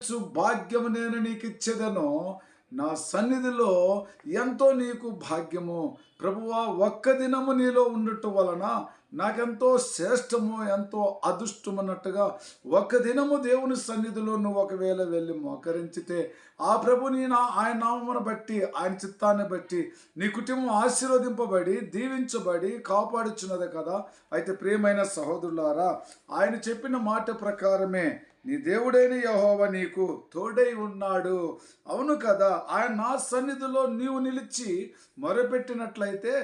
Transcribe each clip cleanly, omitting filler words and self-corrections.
భాగ్యము నేను నీకు ఇచ్చేదను. నా సన్నిధిలో ఎంతో నీకు భాగ్యము. ప్రభువా, ఒక్క దినము నీలో ఉండటం వలన నాకెంతో శ్రేష్టము, ఎంతో అదృష్టమన్నట్టుగా ఒక్క దినము దేవుని సన్నిధిలో నువ్వు ఒకవేళ వెళ్ళి మోకరించితే ఆ ప్రభుని ఆయన నామమును బట్టి, ఆయన చిత్తాన్ని బట్టి నీ కుటుంబం ఆశీర్వదింపబడి, దీవించబడి కాపాడుచున్నది కదా. అయితే ప్రియమైన సహోదరులారా, ఆయన చెప్పిన మాట ప్రకారమే నీ దేవుడైన యెహోవా నీకు తోడై ఉన్నాడు. అవును కదా. ఆయన నా సన్నిధిలో నీవు నిలిచి మొరపెట్టినట్లయితే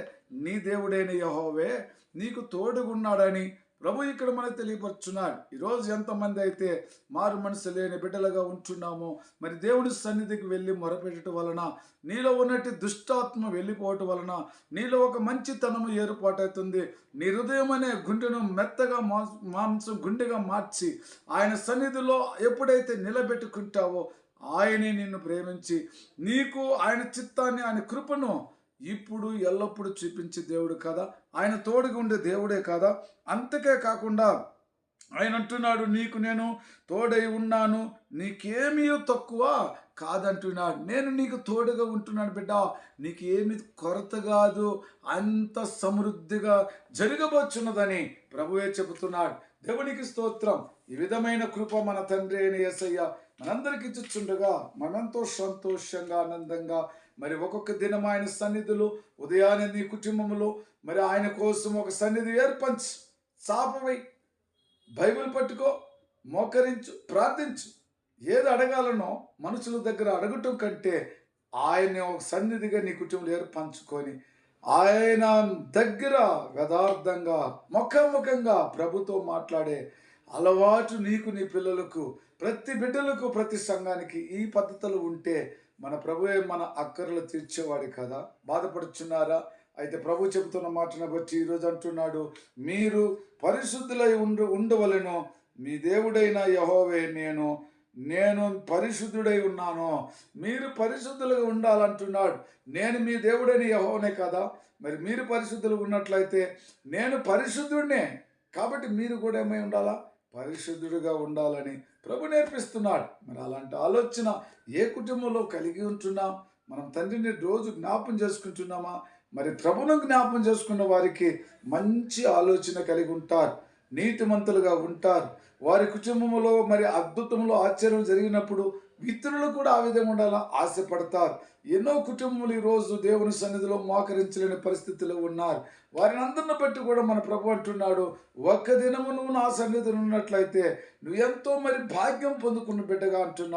నీ దేవుడైన యెహోవే నీకు తోడుగున్నాడని ప్రభు ఇక్కడ మనకు తెలియపరుచున్నాడు. ఈరోజు ఎంతమంది అయితే మారు మనసు లేని బిడ్డలుగా ఉంటున్నామో, మరి దేవుడి సన్నిధికి వెళ్ళి మొరపెట్టడం వలన నీలో ఉన్నట్టు దుష్టాత్మ వెళ్ళిపోవటం వలన నీలో ఒక మంచితనము ఏర్పాటవుతుంది. నీ హృదయం అనే గుండెను మెత్తగా మాంసం గుండెగా మార్చి ఆయన సన్నిధిలో ఎప్పుడైతే నిలబెట్టుకుంటావో ఆయనే నిన్ను ప్రేమించి నీకు ఆయన చిత్తాన్ని, ఆయన కృపను ఇప్పుడు ఎల్లప్పుడూ చూపించే దేవుడు కదా. ఆయన తోడుగా ఉండే దేవుడే కదా. అంతకే కాకుండా ఆయన అంటున్నాడు, నీకు నేను తోడై ఉన్నాను, నీకేమీ తక్కువ కాదంటున్నాడు. నేను నీకు తోడుగా ఉంటున్నాను బిడ్డ, నీకు ఏమి కొరత కాదు, అంత సమృద్ధిగా జరగబోచున్నదని ప్రభువే చెబుతున్నాడు. దేవునికి స్తోత్రం. ఈ విధమైన కృప మన తండ్రి అయిన యేసయ్య మనందరికి ఇచ్చుచుండగా మనంతో సంతోషంగా, ఆనందంగా మరి ఒక్కొక్క దినం ఆయన సన్నిధిలో ఉదయాన్నే నీ కుటుంబంలో మరి ఆయన కోసం ఒక సన్నిధి ఏర్పంచు, సాపవై, బైబిల్ పట్టుకో, మోకరించు, ప్రార్థించు. ఏది అడగాలనో మనుషుల దగ్గర అడగటం కంటే ఆయన ఒక సన్నిధిగా నీ కుటుంబంలో ఏర్పంచుకొని ఆయన దగ్గర యథార్థంగా ముఖాముఖంగా ప్రభుతో మాట్లాడే అలవాటు నీకు, నీ పిల్లలకు, ప్రతి బిడ్డలకు, ప్రతి సంఘానికి ఈ పద్ధతులు ఉంటే మన ప్రభువే మన అక్కర్లు తీర్చేవాడు కదా. బాధపడుచున్నారా? అయితే ప్రభు చెబుతున్న మాటను బట్టి ఈరోజు అంటున్నాడు, మీరు పరిశుద్ధులై ఉండవలెను. మీ దేవుడైన యెహోవే నేను పరిశుద్ధుడై ఉన్నాను. మీరు పరిశుద్ధులుగా ఉండాలంటున్నాడు. నేను మీ దేవుడైన యెహోవానే కదా. మరి మీరు పరిశుద్ధులు ఉన్నట్లయితే నేను పరిశుద్ధుడినే కాబట్టి మీరు కూడా ఏమై ఉండాలా? పరిశుద్ధుడిగా ఉండాలని ప్రభు నేర్పిస్తున్నాడు. మరి అలాంటి ఆలోచన ఏ కుటుంబంలో కలిగి ఉంటున్నాం? మనం తండ్రిని రోజు జ్ఞాపం చేసుకుంటున్నామా? మరి ప్రభును జ్ఞాపం చేసుకున్న వారికి మంచి ఆలోచన కలిగి ఉంటారు, నీతిమంతులుగా ఉంటారు. వారి కుటుంబంలో మరి అద్భుతంలో ఆశ్చర్యం జరిగినప్పుడు ఇతరులు కూడా ఆ విధంగా ఉండాలా ఆశపడతారు. ఎన్నో కుటుంబములు ఈరోజు దేవుని సన్నిధిలో మోకరించలేని పరిస్థితిలో ఉన్నారు. వారిని అందరిని బట్టి కూడా మన ప్రభు అంటున్నాడు, ఒక్క దినము నువ్వు నా సన్నిధిలో ఉన్నట్లయితే నువ్వు ఎంతో మరి భాగ్యం పొందుకున్న బిడ్డగా అంటున్నాడు.